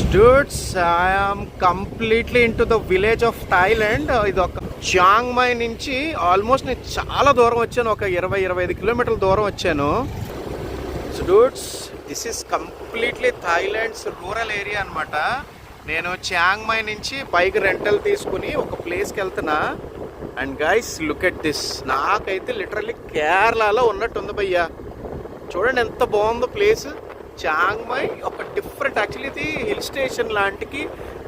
Dudes, I am completely into the village of Thailand. ఇది ఒక చాంగ్ Mai నుంచి almost నేను చాలా దూరం వచ్చాను, ఒక 20-25 కిలోమీటర్ల దూరం వచ్చాను. So dudes, this is completely Thailand's rural area అనమాట. నేను చాంగ్ మై నుంచి బైక్ రెంటల్ తీసుకుని ఒక ప్లేస్కి వెళ్తున్నా. And guys, look at this. నాకైతే లిటరల్లీ కేరళలో ఉన్నట్టు ఉంది భయ్యా. చూడండి ఎంత బాగుందో ప్లేస్. చాంగ్ మై ఒక డిఫరెంట్, యాక్చువల్లీ ఇది హిల్ స్టేషన్ లాంటికి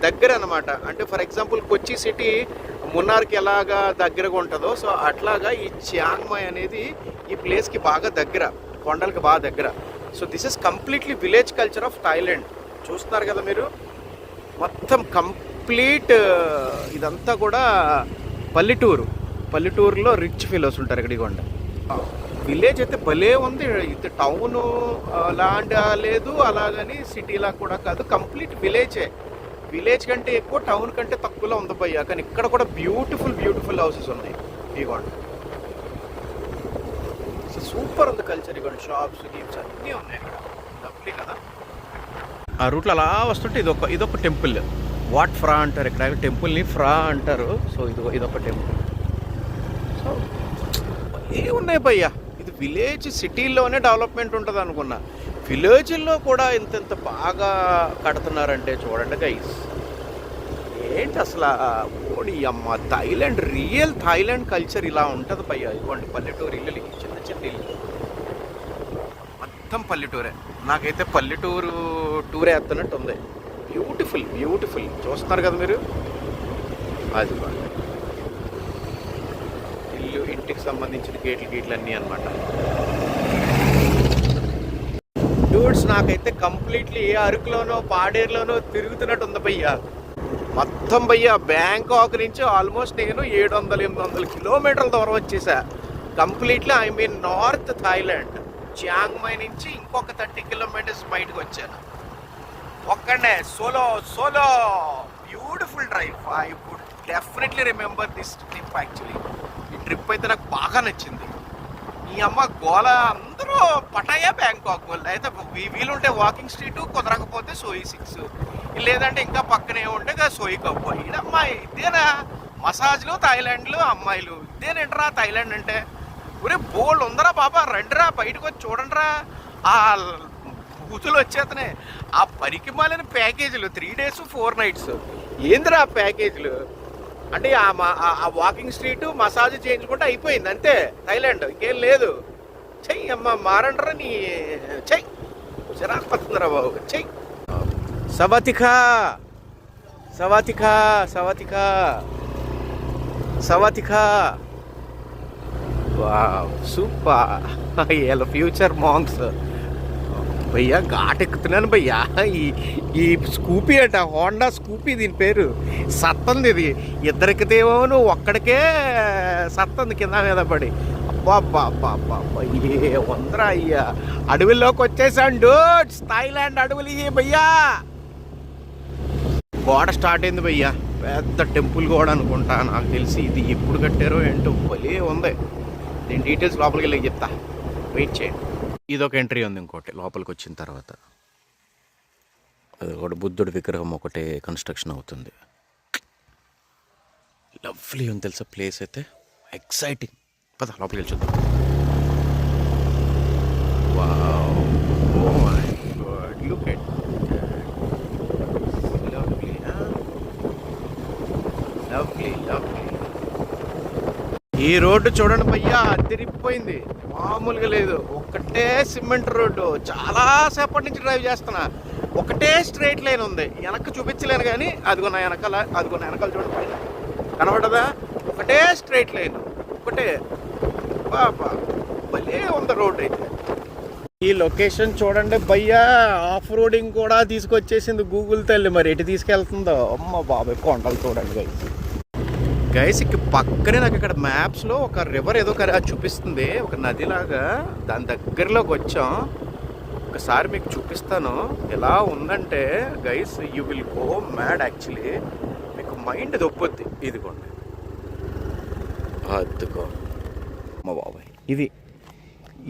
దగ్గర అనమాట. అంటే ఫర్ ఎగ్జాంపుల్ కొచ్చి సిటీ మున్నార్కి ఎలాగా దగ్గరగా ఉంటుందో, సో అట్లాగా ఈ చాంగ్ మై అనేది ఈ ప్లేస్కి బాగా దగ్గర, కొండలకి బాగా దగ్గర. So this is completely village culture of Thailand. చూస్తున్నారు కదా మీరు, మొత్తం కంప్లీట్ ఇదంతా కూడా పల్లెటూరులో రిచ్ ఫీలర్స్ ఉంటారు ఇక్కడ. ఇవ్వండి, విలేజ్ అయితే భలే ఉంది. ఇది టౌన్ లాంటి లేదు, అలాగని సిటీలా కూడా కాదు, కంప్లీట్ విలేజే. విలేజ్ కంటే ఎక్కువ టౌన్ కంటే తక్కువలో ఉంది భయ్యా. కానీ ఇక్కడ కూడా బ్యూటిఫుల్ హౌసెస్ ఉన్నాయి. ఇవ్వండి, సూపర్ ఉంది కల్చర్. ఇవ్వండి, షాప్స్ గీప్స్ అన్నీ ఉన్నాయి ఇక్కడ. లవ్లీ కదా. ఆ రూట్లో అలా వస్తుంటే ఇదొక టెంపుల్. వాట్ ఫ్రా అంటారు ఇక్కడ, టెంపుల్ని ఫ్రా అంటారు. సో ఇదొక టెంపుల్. సో ఏమున్నాయి భయ్యా, ఇది విలేజ్. సిటీల్లోనే డెవలప్మెంట్ ఉంటుంది అనుకున్నా, విలేజ్ల్లో కూడా ఇంత బాగా కడుతున్నారంటే చూడండి గైస్. ఏంటి అసలు ఓడి అమ్మ, థాయిలాండ్, రియల్ థాయిలాండ్ కల్చర్ ఇలా ఉంటుంది భయ్యా. ఇవ్వండి, పల్లెటూరు ఇల్లు, చిన్న ఇల్లు, మొత్తం పల్లెటూరే. నాకైతే పల్లెటూరు టూర్ వేస్తున్నట్టు ఉంది. బ్యూటిఫుల్ చూస్తున్నారు కదా మీరు. అది ఇంటికి సంబంధించిన గేట్లు అన్నీ అనమాట. డూడ్స్, నాకైతే కంప్లీట్లీ అరకులోనో పాడేరులోనో తిరుగుతున్నట్టు ఉంది భయ్యా. మొత్తం భయ్యా, బ్యాంకాక్ నుంచి ఆల్మోస్ట్ నేను 700-800 కిలోమీటర్ల దూరం వచ్చేసా. Completely I mean north Thailand. Chiang Mai నుంచి ఇంకొక 30 కిలోమీటర్స్ బయటకు వచ్చాను ఒక్కడే, solo. Beautiful drive. I would definitely remember this trip. Actually ఈ ట్రిప్ అయితే నాకు బాగా నచ్చింది. ఈ అమ్మ గోల, అందరూ పటాయా బ్యాంకాక్ వాళ్ళు. అయితే వీలుంటే వాకింగ్ స్ట్రీట్, కుదరకపోతే సోయి 6, లేదంటే ఇంకా పక్కనే ఉంటే సోయి కప్పు. ఇదమ్మా, ఇదేనా మసాజ్లు థాయిలాండ్లో అమ్మాయిలు? ఇదేనేంట్రా థాయిలాండ్ అంటే? ఒరే బోల్డ్ ఉందరా బాబా, రండిరా బయటకు వచ్చి చూడండిరా. ఆ బూతులు వచ్చేతనే ఆ పనికి మాలిన ప్యాకేజీలు, 3 days 4 nights. ఏందిరా ఆ ప్యాకేజీలు అంటే? ఆ వాకింగ్ స్ట్రీట్, మసాజ్ చేయించుకుంటే అయిపోయింది అంతే థాయిలాండ్, ఇంకేం లేదు. చెయ్యి అమ్మ, మారండ్రా నీ చెయ్యి. చిరాకు పడుతుందిరా బాబు, చెయ్యి. సవాతికా. Wow, super. ఇలా ఫ్యూచర్ మాంగ్స్ భయ్యా. ఘాట్ ఎక్కుతున్నాను భయ్యా. ఈ స్కూపీ అంట, హోండా స్కూపీ దీని పేరు. సత్తంది ఇది. ఇద్దరికితేమో నువ్వు ఒక్కడికే సత్తంది కింద మీద పడి. అబ్బా ఏ వందరా అయ్యా. అడవుల్లోకి వచ్చేసాను డూడ్స్. థాయిలాండ్ అడవులు ఇవి భయ్యా. గోడ స్టార్ట్ అయింది భయ్యా, పెద్ద టెంపుల్ గోడ అనుకుంటా నాకు తెలిసి. ఇది ఎప్పుడు కట్టారో ఏంటో, భలే ఉంది. నేను డీటెయిల్స్ లోపలికి వెళ్ళి చెప్తా, వెయిట్ చేయండి. ఇదొక ఎంట్రీ ఉంది. ఇంకోటి లోపలికి వచ్చిన తర్వాత అది ఒకటి బుద్ధుడి విగ్రహం ఒకటే కన్స్ట్రక్షన్ అవుతుంది. లవ్లీ ఉంది తెలుసా ప్లేస్ అయితే, ఎక్సైటింగ్. పద లోపలికి వెళ్ళి చూద్దాం. Wow, oh my god, look at lovely. ఈ రోడ్డు చూడండి భయ్యా, అదిరిపోయింది, మామూలుగా లేదు. ఒకటే సిమెంట్ రోడ్డు. చాలా సేపటి నుంచి డ్రైవ్ చేస్తున్నా, ఒకటే స్ట్రైట్ లైన్ ఉంది. వెనక్కి చూపించలేను కానీ అదిగో నా వెనకాల చూడండి పైన కనబడదా, ఒకటే స్ట్రైట్ లైన్, ఒకటే. బాబా భలే ఉంది రోడ్ అయితే. ఈ లొకేషన్ చూడండి భయ్యా, ఆఫ్ రోడింగ్ కూడా తీసుకొచ్చేసింది గూగుల్ తల్లి. మరి ఎటు తీసుకెళ్తుందో అమ్మ బాబాయ్. కొండలు చూడండి గైస్. ఇక పక్కనే నాకు ఇక్కడ మ్యాప్స్లో ఒక రివర్ ఏదో చూపిస్తుంది, ఒక నదిలాగా. దాని దగ్గరలోకి వచ్చాం. ఒకసారి మీకు చూపిస్తాను ఎలా ఉందంటే guys, you will go mad. Actually మీకు మైండ్ దొబ్బొద్ది. ఇదిగోండి, అద్దుకో మా బాబాయ్.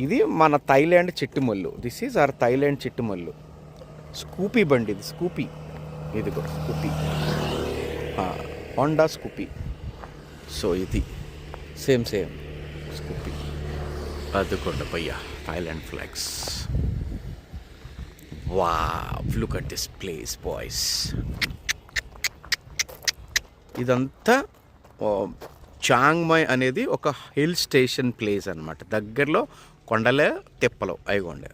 ఇది మన థాయిలాండ్ చిట్టుమల్లు. దిస్ ఈజ్ అవర్ థాయిలాండ్ చిట్టుమల్లు. స్కూపీ బండి ఇది, స్కూపీ. ఇది కూడా స్కూపీ, హోండా స్కూపీ. సో ఇది సేమ్ స్కూపీ. అదిగోండి భయ్యా Thailand flags. Wow, look at this place boys. ఇదంతా చాంగ్ మాయ్ అనేది ఒక హిల్ స్టేషన్ ప్లేస్ అనమాట. దగ్గరలో కొండలే తెప్పలు, అయిగోండే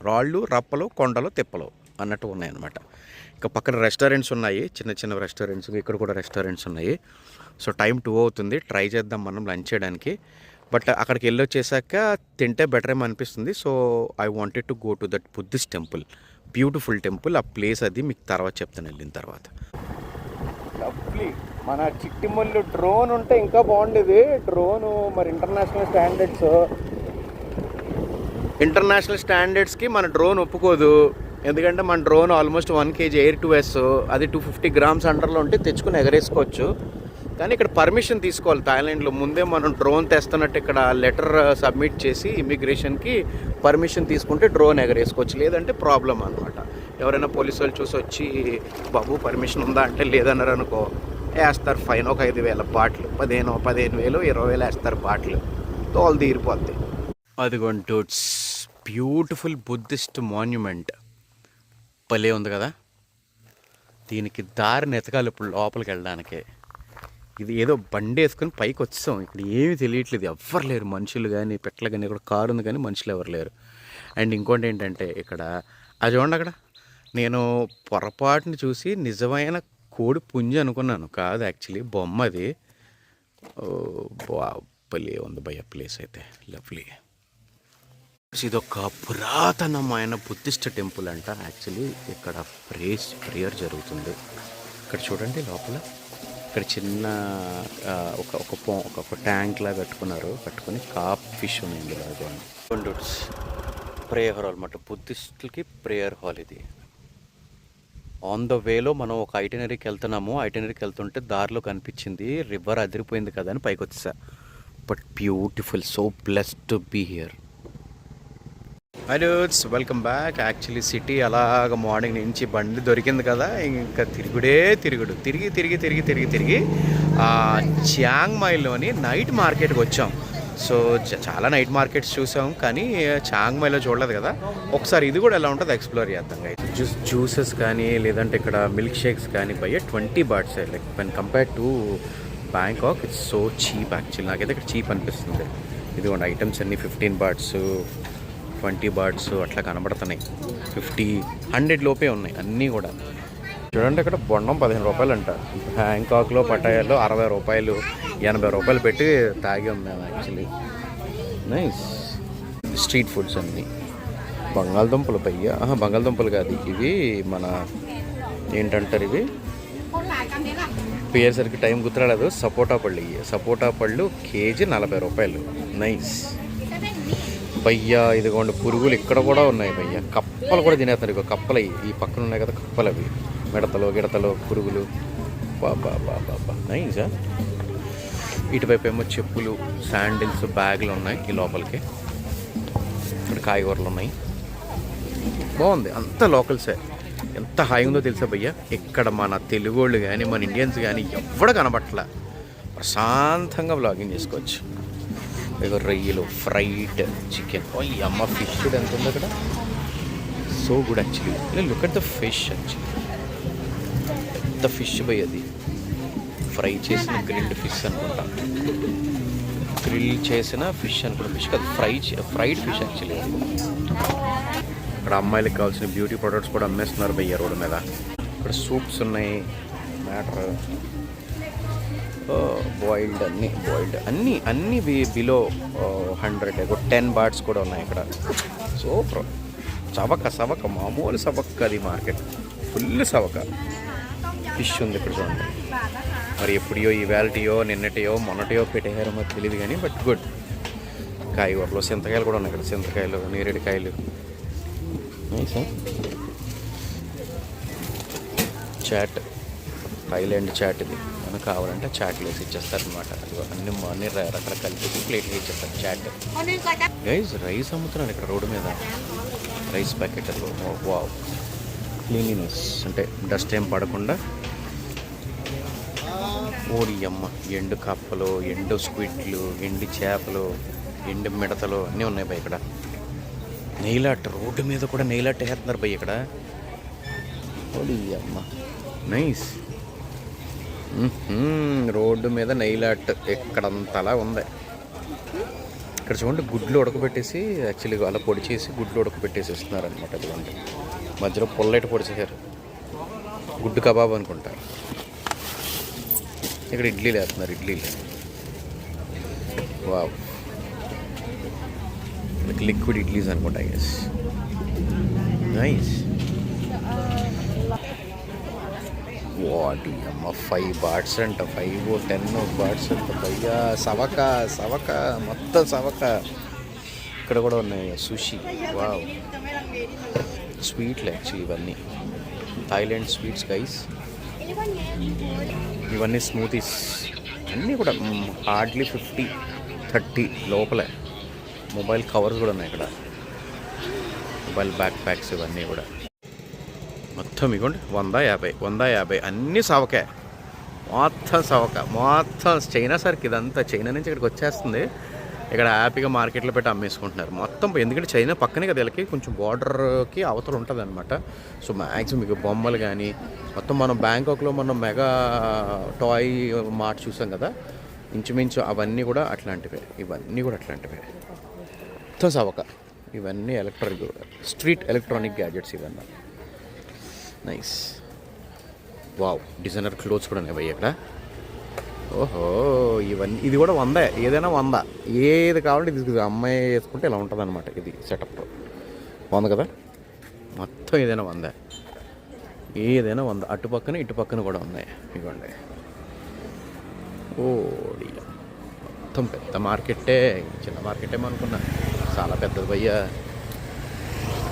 రాళ్ళు రప్పలు కొండలు తెప్పలు అన్నట్టు ఉన్నాయన్నమాట. ఇంకా పక్కన రెస్టారెంట్స్ ఉన్నాయి, చిన్న చిన్న రెస్టారెంట్స్. ఇక్కడ కూడా రెస్టారెంట్స్ ఉన్నాయి. సో టైం 2 అవుతుంది, ట్రై చేద్దాం మనం లంచ్ చేయడానికి. బట్ అక్కడికి వెళ్ళి వచ్చేసాక తింటే బెటర్ ఏమో అనిపిస్తుంది. So I wanted to go to that Buddhist temple, beautiful temple. ఆ ప్లేస్ అది మీకు తర్వాత చెప్తాను వెళ్ళిన తర్వాత. లవ్లీ. మన చిట్టిమల్లు డ్రోన్ ఉంటే ఇంకా బాగుండేది. డ్రోను మరి ఇంటర్నేషనల్ స్టాండర్డ్స్కి మన డ్రోన్ ఒప్పుకోదు. ఎందుకంటే మన drone almost 1 kg air 2S, అది 250 grams అండర్లో ఉంటే తెచ్చుకుని ఎగరేసుకోవచ్చు. కానీ ఇక్కడ పర్మిషన్ తీసుకోవాలి థాయిలాండ్లో. ముందే మనం డ్రోన్ తెస్తున్నట్టు ఇక్కడ లెటర్ సబ్మిట్ చేసి ఇమిగ్రేషన్కి పర్మిషన్ తీసుకుంటే డ్రోన్ ఎగరేసుకోవచ్చు, లేదంటే ప్రాబ్లం అనమాట. ఎవరైనా పోలీసు వాళ్ళు చూసి వచ్చి బాబు పర్మిషన్ ఉందా అంటే లేదన్నారు అనుకో, వేస్తారు ఫైన్. ఒక 5,000 బాట్లు, 15,000 20,000 వేస్తారు బాట్లు. తోలు తీరిపోద్ది. అదిగోండి డూడ్స్, బ్యూటిఫుల్ బుద్ధిస్ట్ మాన్యుమెంట్. భలే ఉంది కదా. దీనికి దారిని ఎతకాలి ఇప్పుడు లోపలికి వెళ్ళడానికి. ఇది ఏదో బండి వేసుకొని పైకి వచ్చాం. ఇక్కడ ఏమీ తెలియట్లేదు, ఎవ్వరు లేరు, మనుషులు కానీ పెట్టలు కానీ. ఇక్కడ కారు ఉంది కానీ మనుషులు ఎవరు లేరు. అండ్ ఇంకోటి ఏంటంటే ఇక్కడ అది చూడండి, అక్కడ నేను పొరపాటుని చూసి నిజమైన కోడి పుంజి అనుకున్నాను, కాదు యాక్చువల్లీ బొమ్మ అది. భలే ఉంది భయ్య ప్లేస్ అయితే, లవ్లీ. ఇదొక పురాతనమైన బుద్ధిస్ట్ టెంపుల్ అంట. యాక్చువల్లీ ఇక్కడ ప్రేయర్ జరుగుతుంది. ఇక్కడ చూడండి లోపల, ఇక్కడ చిన్న ఒక ట్యాంక్ లాగా కట్టుకుని కాప్ ఫిష్ ఉంది ఇందులో. ప్రేయర్ హాల్ అనమాట, బుద్ధిస్టులకి ప్రేయర్ హాల్ ఇది. ఆన్ ద వేలో మనం ఒక ఐటినరీకి వెళ్తున్నాము. ఐటినరీకి వెళ్తుంటే దారిలో కనిపించింది, రివర్ అదిరిపోయింది కదా అని పైకి వచ్చేసా. But beautiful, so blessed to be here. Hi dudes, welcome back. Actually city అలాగ మార్నింగ్ నుంచి బండి దొరికింది కదా, ఇంకా తిరిగి చియాంగ్ మాయ్లోని నైట్ మార్కెట్కి వచ్చాం. సో చాలా నైట్ మార్కెట్స్ చూసాం, కానీ చాంగ్ మాయ్లో చూడలేదు కదా. ఒకసారి ఇది కూడా ఎలా ఉంటుందో ఎక్స్ప్లోర్ చేద్దాం. జ్యూసెస్ కానీ లేదంటే ఇక్కడ మిల్క్ షేక్స్ కానీ భయ్య 20 baht, like when compared to Bangkok it's so cheap. Actually నాకైతే ఇక్కడ చీప్ అనిపిస్తుంది. ఇదిగోండి ఐటమ్స్ అన్నీ 15 bahts, 20 bahts అట్లా కనబడుతున్నాయి. 50, 100 లోపే ఉన్నాయి అన్నీ కూడా. చూడండి ఇక్కడ బొండం 15 రూపాయలు అంట. బ్యాంకాక్లో పటాయాల్లో 60 రూపాయలు, 80 రూపాయలు పెట్టి తాగాం మేము. Actually nice. స్ట్రీట్ ఫుడ్స్ అన్నీ. బంగాళదుంపలు పయ్య, బంగాళదుంపలు కాదు ఇవి, మన ఏంటంటారు ఇవి, పేరు సరికి టైం గుర్తురాలేదు. సపోటా పళ్ళు. ఇవి సపోటా పళ్ళు కేజీ 40 రూపాయలు. నైస్ భయ్యా. ఇదిగోండి పురుగులు ఇక్కడ కూడా ఉన్నాయి భయ్య. కప్పలు కూడా తినేస్తారు. ఇక కప్పలు ఈ పక్కన ఉన్నాయి కదా కప్పలు, అవి గిడతలు పురుగులు. బాబా నైసా. ఇటువైపు ఏమో చెప్పులు, శాండిల్స్, బ్యాగులు ఉన్నాయి ఈ లోపలికి. ఇక్కడ కాయగూరలు ఉన్నాయి. బాగుంది, అంత లోకల్సే. ఎంత హాయి ఉందో తెలుసా భయ్య. ఇక్కడ మన తెలుగు వాళ్ళు కానీ మన ఇండియన్స్ కానీ ఎవడ కనబట్ల, ప్రశాంతంగా బ్లాగింగ్ చేసుకోవచ్చు. ఇక రొయ్యలు, ఫ్రైడ్ చికెన్. ఈ అమ్మ ఫిష్ ఎంత ఉంది అక్కడ, so good actually. Look at the fish. Actually పెద్ద ఫిష్ భయ్, అది ఫ్రై చేసిన గ్రిల్డ్ ఫిష్ అనుకుంటా. గ్రిల్ చేసిన ఫిష్ అనుకుంటా. ఫిష్ కాదు, ఫ్రైడ్ ఫిష్ యాక్చువల్లీ. ఇక్కడ అమ్మాయిలకు కావాల్సిన బ్యూటీ ప్రొడక్ట్స్ కూడా అమ్మేస్తున్నారు భయ్య రోడ్డు మీద. ఇక్కడ సూప్స్ ఉన్నాయి, మ్యాటర్ బాయిల్డ్ అన్నీ బిలో 100. 10 bahts కూడా ఉన్నాయి ఇక్కడ. సూపర్. సవక మామూలు సవక, అది మార్కెట్ ఫుల్ సవక. ఫిష్ ఉంది ఇక్కడ చూడండి. మరి ఎప్పుడో ఈవేళటియో నిన్నటియో మొన్నటియో పెట్టేయారో మరి తెలియదు కానీ, బట్ గుడ్. కాయగూరలు, చింతకాయలు కూడా ఉన్నాయి ఇక్కడ. చింతకాయలు, నేరేడుకాయలు. Chat, Thailand chat. ఇది మనకు కావాలంటే చాట్లు వేసి ఇచ్చేస్తారనమాట. అన్ని రకరకాల కలిపి ప్లేట్లు ఇచ్చేస్తారు చాట్. రైస్ అమ్ముతున్నారు ఇక్కడ రోడ్డు మీద. రైస్ ప్యాకెట్లు. వావ్, క్లీనినెస్ అంటే డస్ట్ ఏం పడకుండా. ఓడి అమ్మ, ఎండు కప్పలు, ఎండు స్క్విడ్లు, ఎండు చేపలు, ఎండు మిడతలు అన్నీ ఉన్నాయి భయ్ ఇక్కడ. నెయిల్ ఆర్ట్, రోడ్డు మీద కూడా నెయిల్ ఆర్ట్ వేస్తున్నారు భయ్ ఇక్కడ. ఓడి అమ్మ, నైస్. రోడ్డు మీద నెయిల్ ఆర్ట్ ఎక్కడంతలా ఉంది. ఇక్కడ చూడండి, గుడ్లు ఉడకబెట్టేసి, యాక్చువల్లీ అలా పొడి చేసి గుడ్లు ఉడకబెట్టేసి ఇస్తున్నారు అనమాట. ఇదిగోండి, మధ్యలో పొల్లైట్ పొడి చేశారు, గుడ్డు కబాబ్ అనుకుంటా. ఇక్కడ ఇడ్లీలు వేస్తున్నారు, ఇడ్లీలు. వావ్, లిక్విడ్ ఇడ్లీస్ అనుకుంటా. Yes, nice. వాటి అమ్మ, 5 బాట్స్ అంట, 5-10 బాట్స్ అంట భయ్యా. సవక మొత్తం సవక. ఇక్కడ కూడా ఉన్నాయి సుషి. వావ్, స్వీట్లు యాక్చువల్లీ ఇవన్నీ థాయిలాండ్ స్వీట్స్ గైస్. ఇవన్నీ స్మూతీస్ అన్నీ కూడా హార్డ్లీ 50-30 లోపలే. మొబైల్ కవర్స్ కూడా ఉన్నాయి ఇక్కడ, మొబైల్ బ్యాక్ ప్యాక్స్ ఇవన్నీ కూడా. మొత్తం ఇవ్వండి 150 అన్నీ సవకే, మొత్తం సవక, మొత్తం చైనా సరికి. ఇదంతా చైనా నుంచి ఇక్కడికి వచ్చేస్తుంది. ఇక్కడ హ్యాపీగా మార్కెట్లో పెట్టి అమ్మేసుకుంటున్నారు మొత్తం. ఎందుకంటే చైనా పక్కనే కదా, వీళ్ళకి కొంచెం బార్డర్కి అవతల ఉంటుంది అనమాట. సో మ్యాక్సిమం మీకు బొమ్మలు కానీ మొత్తం, మనం బ్యాంకాక్లో మనం మెగా టాయ్ మార్ట్ చూసాం కదా, ఇంచుమించు అవన్నీ కూడా అట్లాంటివే, ఇవన్నీ కూడా అట్లాంటివే, మొత్తం సవక. ఇవన్నీ స్ట్రీట్ ఎలక్ట్రానిక్ గ్యాడ్జెట్స్ ఇవన్నీ. నైస్. వావ్, డిజైనర్ క్లోత్స్ కూడా ఉన్నాయి ఇక్కడ. ఓహో, ఇవన్నీ, ఇది కూడా 100, ఏదైనా 100, ఏది కావాలంటే ఇది. అమ్మాయి వేసుకుంటే ఇలా ఉంటుంది అనమాట. ఇది సెటప్ 100 కదా, మొత్తం ఏదైనా 100, ఏదైనా 100. అటు పక్కన ఇటు పక్కన కూడా ఉన్నాయి ఇవ్వండి. ఓడి, మొత్తం పెద్ద మార్కెట్టే, చిన్న మార్కెట్టేమో అనుకున్నా, చాలా పెద్దది భయ్యా.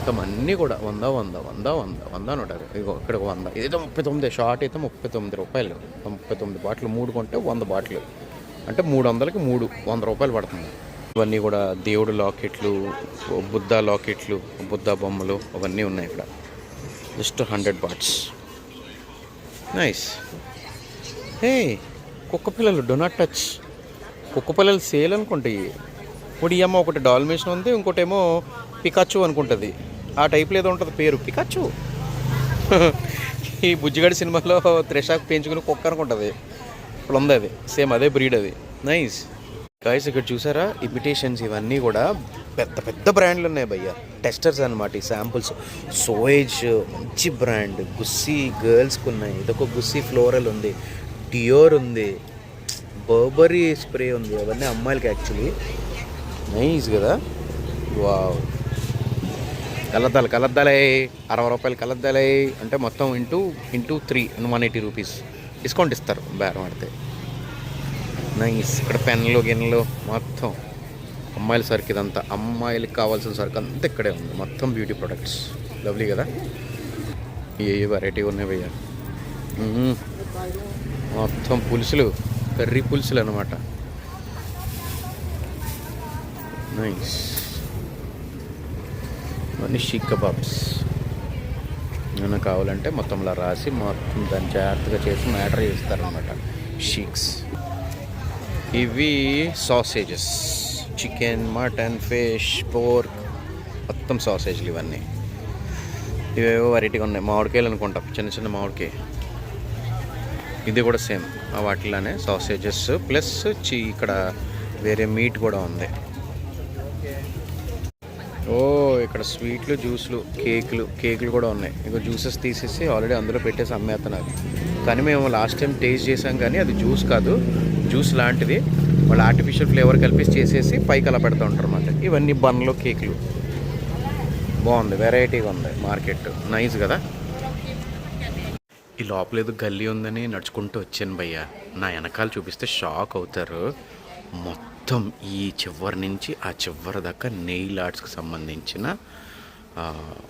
మొత్తం అన్నీ కూడా 100 అంటారు. ఇగో ఇక్కడ 100, ఇదైతే 39, షార్ట్ అయితే 39 రూపాయలు. 39 బాటిల్, 3 కొంటే 100 బాటిల్ అంటే 300కి 3, 100 రూపాయలు పడుతుంది. ఇవన్నీ కూడా దేవుడు లాకెట్లు, బుద్ధ లాకెట్లు, బుద్ధ బొమ్మలు అవన్నీ ఉన్నాయి ఇక్కడ. Just 100 bots. నైస్. హే, కుక్క పిల్లలు, డో నాట్ టచ్. కుక్క పిల్లలు సేల్ అనుకుంటాయి. ఇప్పుడు ఈ అమ్మ ఒకటి డాల్మేషన్ ఉంది, ఇంకోటేమో పికాచు అనుకుంటుంది. ఆ టైప్లో ఏదో ఉంటుంది పేరు, పికాచు. ఈ బుజ్జిగాడి సినిమాలో త్రిషాక్ పెంచుకుని కుక్క అనుకుంటుంది. ఇప్పుడు ఉంది అది, సేమ్ అదే బ్రీడ్ అది. Nice guys. ఇక్కడ చూసారా, ఇమిటేషన్స్ ఇవన్నీ కూడా పెద్ద పెద్ద బ్రాండ్లు ఉన్నాయి భయ్య. టెస్టర్స్ అనమాట ఈ శాంపుల్స్. సోయేజ్ మంచి బ్రాండ్, గుస్సీ గర్ల్స్కి ఉన్నాయి, ఇదొక గుస్సీ ఫ్లోరల్ ఉంది, డియోర్ ఉంది, బర్బరీ స్ప్రే ఉంది. అవన్నీ అమ్మాయిలకి యాక్చువల్లీ. నైస్ కదా. వావ్, కలద్దాలే 60 రూపాయలు కలద్దాలే అంటే మొత్తం ఇంటూ 3 180 రూపీస్ డిస్కౌంట్ ఇస్తారు బేరం ఆడితే. నైస్. ఇక్కడ పెన్లు గిన్నెలు మొత్తం అమ్మాయిల సరుకు. ఇదంతా అమ్మాయిలకి కావాల్సిన సరుకు అంతా ఇక్కడే ఉంది, మొత్తం బ్యూటీ ప్రొడక్ట్స్. లవ్లీ కదా. ఏ వెరైటీ ఉన్నాయి భయ్యా. మొత్తం పులుసులు, కర్రీ పులుసులు అనమాట. నైస్. ఇవన్నీ షీక్ కబాబ్స్. ఏమైనా కావాలంటే మొత్తం ఇలా రాసి మొత్తం దాన్ని జాగ్రత్తగా చేసి మ్యాటర్ చేస్తారనమాట. షీక్స్. ఇవి sausages, chicken, mutton, fish, pork, మొత్తం సాసేజ్లు ఇవన్నీ. ఇవేవో వెరైటీగా ఉన్నాయి. మామిడికాయలు అనుకుంటా, చిన్న చిన్న మామిడికాయ. ఇది కూడా సేమ్ వాటిలానే సాసేజెస్ ప్లస్ ఇక్కడ వేరే మీట్ కూడా ఉంది. ఓ, ఇక్కడ స్వీట్లు, జ్యూస్లు, కేకులు కూడా ఉన్నాయి. ఇంకో జ్యూసెస్ తీసేసి ఆల్రెడీ అందులో పెట్టేసి అమ్మేస్తున్నారు. కానీ మేము లాస్ట్ టైం టేస్ట్ చేసాం, కానీ అది జ్యూస్ కాదు, జ్యూస్ లాంటిది. వాళ్ళు ఆర్టిఫిషియల్ ఫ్లేవర్ కలిపి చేసేసి పైకి అలా పెడతా ఉంటారు అన్నమాట. ఇవన్నీ బన్లు, కేకులు. బాగుంది, వెరైటీగా ఉంది మార్కెట్. నైస్ కదా. ఈ లోపల ఏదో గల్లీ ఉందని నడుచుకుంటూ వచ్చాను భయ్య. నా వెనకాల చూపిస్తే షాక్ అవుతారు. మొత్తం ఈ చివరి నుంచి ఆ చివరి దాకా నెయిల్ ఆర్ట్స్కి సంబంధించిన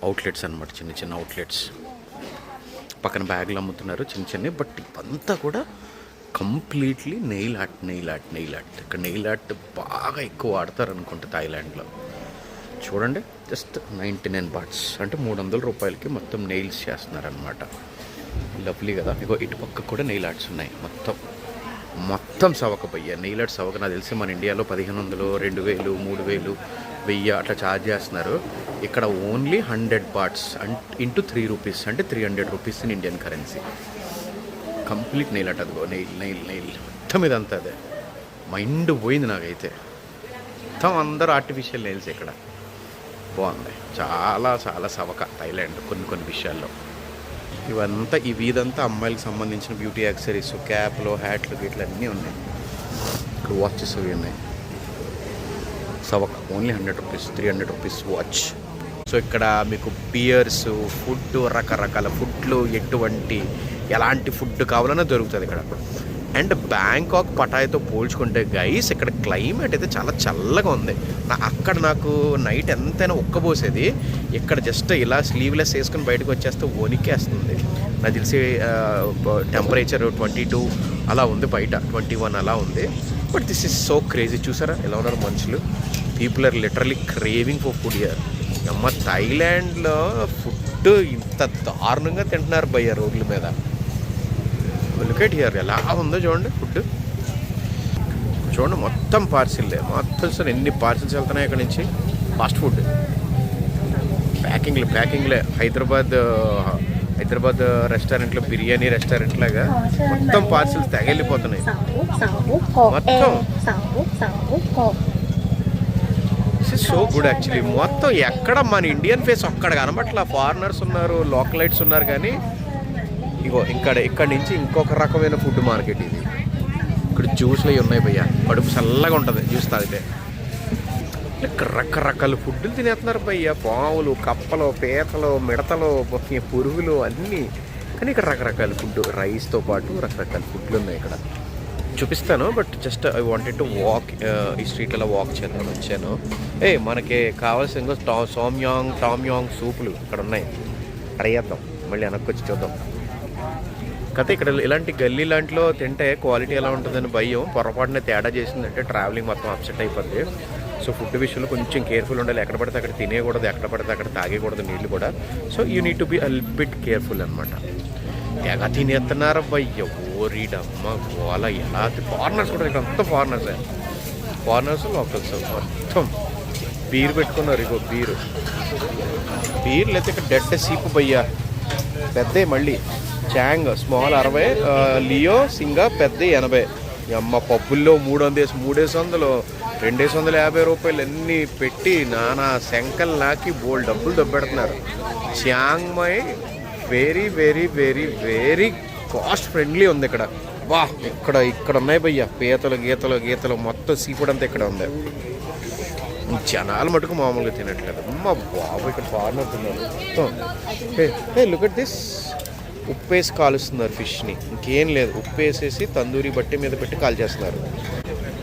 అవుట్లెట్స్ అనమాట, చిన్న చిన్న అవుట్లెట్స్. పక్కన బ్యాగులు అమ్ముతున్నారు చిన్న చిన్నవి. బట్ ఇవంతా కూడా కంప్లీట్లీ నెయిల్ ఆర్ట్. ఇక్కడ నెయిల్ ఆర్ట్ బాగా ఎక్కువ వాడతారు అనుకుంటా థాయిలాండ్లో. చూడండి జస్ట్ 99 బాట్స్ అంటే 300 రూపాయలకి మొత్తం నెయిల్స్ చేస్తున్నారనమాట. లవ్లీ కదా. ఇగో ఇటు పక్క కూడా నెయిల్ ఆర్ట్స్ ఉన్నాయి. మొత్తం సవక భయ్య. నెయిల్ ఆర్ట్స్ సవక నాకు తెలిసి మన ఇండియాలో 1500, 2000, 3000, 1000 అట్లా ఛార్జ్ చేస్తున్నారు. ఇక్కడ ఓన్లీ 100 బాట్స్ ఇంటూ 3 రూపీస్ అంటే 300 rupees in Indian currency. Complete nail art. అదిగో నెయిల్ మొత్తం ఇదంతా అదే. మైండ్ పోయింది నాకైతే. మొత్తం అందరూ ఆర్టిఫిషియల్ నెయిల్స్ ఇక్కడ. బాగుంది. చాలా చాలా సవక థాయిలాండ్ కొన్ని విషయాల్లో. ఇదంతా అమ్మాయిలకు సంబంధించిన బ్యూటీ యాక్సెసరీస్, క్యాప్లు, హ్యాట్లు గిట్లు అన్నీ ఉన్నాయి. ఇక్కడ వాచెస్ అవి ఉన్నాయి. సవక only 100 rupees, 300 rupees watch. So ఇక్కడ మీకు బియర్స్, ఫుడ్, రకరకాల ఫుడ్లు, ఎలాంటి ఫుడ్ కావాలన్నా దొరుకుతుంది ఇక్కడ. అండ్ బ్యాంకాక్ పటాయ్తో పోల్చుకుంటే గైస్ ఇక్కడ క్లైమేట్ అయితే చాలా చల్లగా ఉంది. అక్కడ నాకు నైట్ ఎంతైనా ఉక్కబోసేది. ఇక్కడ జస్ట్ ఇలా స్లీవ్లెస్ వేసుకుని బయటకు వచ్చేస్తే వణికేస్తుంది. నాకు తెలిసి టెంపరేచర్ 22 అలా ఉంది, బయట 21 అలా ఉంది. But this is so crazy. చూసారా ఎలా ఉన్నారు మనుషులు. People are literally craving for food here. అమ్మ థాయిలాండ్లో ఫుడ్ ఇంత దారుణంగా తింటున్నారు భయ్య రోడ్ల మీద. లుక్ ఎట్ హియర్ ఎలా ఉందో చూడండి. ఫుడ్ చూడండి మొత్తం పార్సిల్లే. మొత్తం సార్ ఎన్ని పార్సిల్స్ వెళ్తున్నాయి ఇక్కడ నుంచి. Fast food ప్యాకింగ్లే. హైదరాబాద్ రెస్టారెంట్లో బిర్యానీ రెస్టారెంట్ లాగా మొత్తం పార్సిల్స్ తెగెళ్ళిపోతున్నాయి మొత్తం. So good actually. మొత్తం ఎక్కడ మన ఇండియన్ ఫేస్ ఒక్కడ కనబట్ల. ఫారినర్స్ ఉన్నారు, లోకలైట్స్ ఉన్నారు, కానీ ఇగో ఇక్కడ నుంచి ఇంకొక రకమైన ఫుడ్ మార్కెట్ ఇది. ఇక్కడ జ్యూస్లు అవి ఉన్నాయి భయ్య. కడుపు చల్లగా ఉంటుంది జ్యూస్ తాగితే. రకరకాల ఫుడ్లు తినేస్తున్నారు భయ్య. పాములు, కప్పలు, పీతలు, మిడతలు, పురుగులు అన్నీ. కానీ ఇక్కడ రకరకాల ఫుడ్, రైస్తో పాటు రకరకాల ఫుడ్లు ఉన్నాయి ఇక్కడ. చూపిస్తాను. But just I wanted to walk ఈ స్ట్రీట్లలో వాక్ చేద్దాం వచ్చాను. మనకి కావాల్సిన ఇంకో టామ్యాంగ్ సూపులు ఇక్కడ ఉన్నాయి. ట్రై చేద్దాం. మళ్ళీ వెనక్కి వచ్చి చూద్దాం. కాకపోతే ఇక్కడ ఇలాంటి గల్లీ లాంటిలో తింటే క్వాలిటీ ఎలా ఉంటుందని భయం. పొరపాటున తేడా చేసిందంటే ట్రావెలింగ్ మొత్తం అప్సెట్ అయిపోద్ది. సో ఫుడ్ విషయంలో కొంచెం కేర్ఫుల్ ఉండాలి. ఎక్కడ పడితే అక్కడ తినేయకూడదు, ఎక్కడ పడితే అక్కడ తాగేయకూడదు నీళ్ళు కూడా. So you need to be a bit careful అనమాట. ఎగ తినేస్తున్నారు భయ్య. ఓరీడమ్మ గోల. ఎలా ఫారినర్స్ కూడా ఇక్కడ అంతా ఫారినర్స్ లోకల్స్ మొత్తం బీర్ పెట్టుకున్నారు. ఇగో బీర్లు అయితే ఇక్కడ డెడ్ సీపు భయ్య. పెద్ద మళ్ళీ చాంగ్ స్మాల్ 60, లియో సింగా పెద్ద 80. అమ్మ పబ్బుల్లో 300, 250 రూపాయలు అన్నీ పెట్టి నానా శంకల్ నాకి బోల్డ్ డబ్బులు దొబ్బెడుతున్నారు. Chiang Mai very very very very cost friendly ఉంది ఇక్కడ. ఇక్కడ ఉన్నాయి భయ్య. గీతలు మొత్తం సీఫుడ్ అంతా ఇక్కడ ఉంది. జనాలు మటుకు మామూలుగా తినట్లేదు. అమ్మ బాబు ఇక్కడ ఫారినర్ తిన్నారు మొత్తం. Look at this. ఉప్పేసి కాలుస్తున్నారు ఫిష్ని. ఇంకేం లేదు, ఉప్పేసేసి తందూరి బట్టి మీద పెట్టి కాల్ చేస్తున్నారు.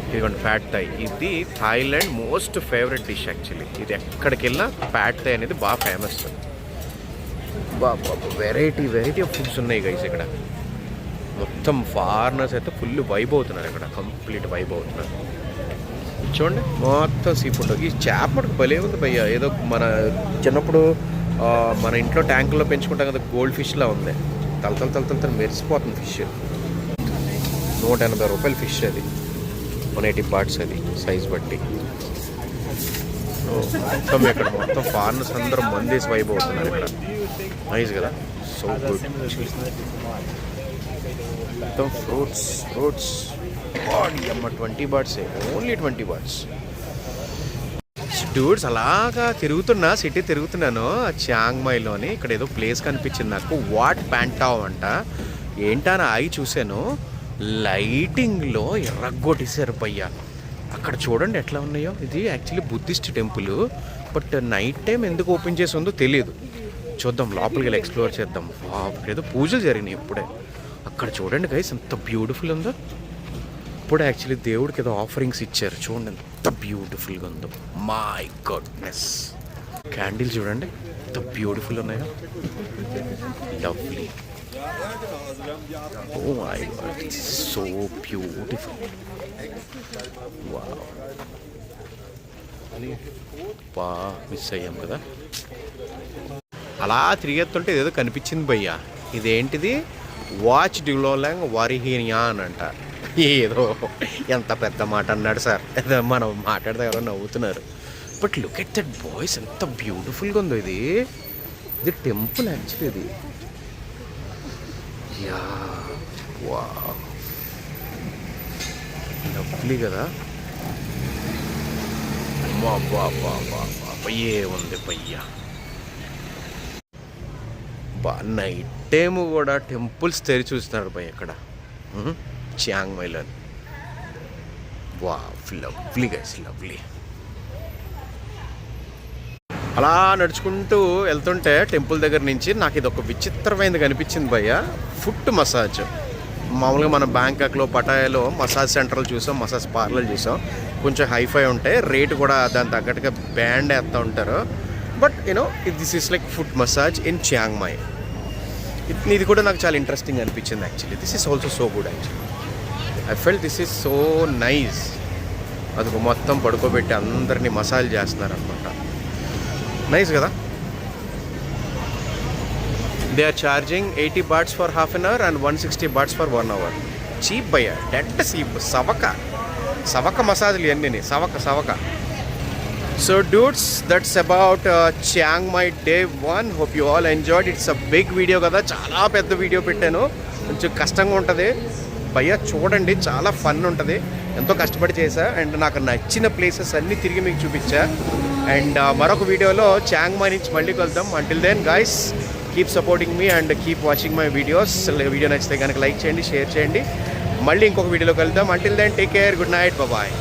ఇదిగోండి ఫ్యాట్ థాయ్. ఇది Thailand most favourite dish actually. ఇది ఎక్కడికి వెళ్ళినా ఫ్యాట్ థాయ్ అనేది బాగా ఫేమస్. వెరైటీ ఆఫ్ ఫుడ్స్ ఉన్నాయి గైస్ ఇక్కడ. మొత్తం ఫారినర్స్ అయితే ఫుల్ వైబ్ అవుతున్నారు ఇక్కడ. కంప్లీట్ వైబ్ అవుతున్నారు. చూడండి మొత్తం సీ ఫుడ్. ఈ చేప మటుకు భలే ఉంది భయ్య. ఏదో మన చిన్నప్పుడు మన ఇంట్లో ట్యాంకుల్లో పెంచుకుంటాం కదా, గోల్డ్ ఫిష్లా ఉంది. తల మెరిసిపోతుంది ఫిష్. 180 రూపాయలు ఫిష్. అది 180 బాట్స్. అది సైజ్ బట్టి. మొత్తం ఇక్కడ మొత్తం ఫారినర్స్ అందరూ మందేసి వైబ్ అవుతున్నారు ఇక్కడ. నైస్ కదా. So good. మొత్తం ఫ్రూట్స్ అమ్మ 20 బాట్సే. Only 20 bahts. డూడ్స్ అలాగా సిటీ తిరుగుతున్నాను చాంగ్ మైలోని. ఇక్కడ ఏదో ప్లేస్ కనిపించింది నాకు. వాట్ ప్యాంటావ్ అంట. ఏంటని ఆగి చూశాను. లైటింగ్లో ఎర్రగొట్టేశారు భయ్య. అక్కడ చూడండి ఎట్లా ఉన్నాయో. ఇది actually Buddhist temple. But night time ఎందుకు ఓపెన్ చేసి ఉందో తెలియదు. చూద్దాం, లోపలికి వెళ్ళి ఎక్స్ప్లోర్ చేద్దాం. ఏదో పూజలు జరిగినాయి ఇప్పుడే. అక్కడ చూడండి గైస్ ఎంత బ్యూటిఫుల్ ఉందో. ఇప్పుడు యాక్చువల్లీ దేవుడికి ఏదో ఆఫరింగ్స్ ఇచ్చారు. చూడండి ఎంత బ్యూటిఫుల్గా ఉందో. My goodness. క్యాండిల్ చూడండి ఎంత బ్యూటిఫుల్ ఉన్నాయో. Lovely. Oh my god, so beautiful. Wow. బా మిస్ అయ్యాం కదా. అలా తిరిగేస్తుంటే ఏదో కనిపించింది భయ్యా. ఇదేంటిది? వాచ్ డ్యూలోలాంగ్ వారిహీనియాన్ అంట. ఏదో ఎంత పెద్ద మాట అన్నాడు సార్. ఏదో మనం మాట్లాడితే ఎవరో నవ్వుతున్నారు. But look at that boys, ఎంత బ్యూటిఫుల్గా ఉందో ఇది. ఇది టెంపుల్ యాక్చువల్లీ ఇది. యా వా లవ్లీ కదా. ఏ ఉంది పయ్యా. బా నైట్ టైమ్ కూడా టెంపుల్స్ తెరి చూస్తున్నారు భయ్య ఇక్కడ చియాంగ్ మైలో. వా లవ్లీ గైస్, లవ్లీ. అలా నడుచుకుంటూ వెళ్తుంటే టెంపుల్ దగ్గర నుంచి నాకు ఇది ఒక విచిత్రమైనది కనిపించింది భయ్య. Foot massage. మామూలుగా మన బ్యాంకాక్లో పటాయాలో మసాజ్ సెంటర్లు చూసాం, మసాజ్ పార్లర్లు చూసాం. కొంచెం హైఫై ఉంటాయి, రేటు కూడా దాని తగ్గట్టుగా బ్యాండ్ వేస్తూ ఉంటారు. But you know this is like foot massage in Chiang Mai. ఇది కూడా నాకు చాలా ఇంట్రెస్టింగ్ అనిపించింది actually. This is also so good actually. I felt this is so nice. అది మొత్తం పడుకోబెట్టి అందరినీ మసాజ్ చేస్తున్నారు అనమాట. నైస్ కదా. They are charging 80 bahts for half an hour and 160 bahts for 1 hour. Cheap భయ్యా, డెడ్ చీప్. సవక మసాజ్లు ఇవన్నీ, సవక. So dudes, that's about Chiang Mai day 1. Hope you all enjoyed. It's a big video కదా, చాలా పెద్ద video పెట్టాను. కొంచెం కష్టంగా ఉంటుంది భయ్యా, చూడండి. చాలా ఫన్ ఉంటుంది. ఎంతో కష్టపడి చేశా అండ్ నాకు నచ్చిన ప్లేసెస్ అన్నీ తిరిగి మీకు చూపించా. అండ్ మరొక వీడియోలో చియాంగ్ మై నుంచి మళ్ళీ కలుద్దాం. Until then guys, keep supporting me and keep watching my videos. Video నచ్చితే కనుక లైక్ చేయండి, షేర్ చేయండి. మళ్ళీ ఇంకొక వీడియోలో కలుద్దాం. Until then take care, good night, bye.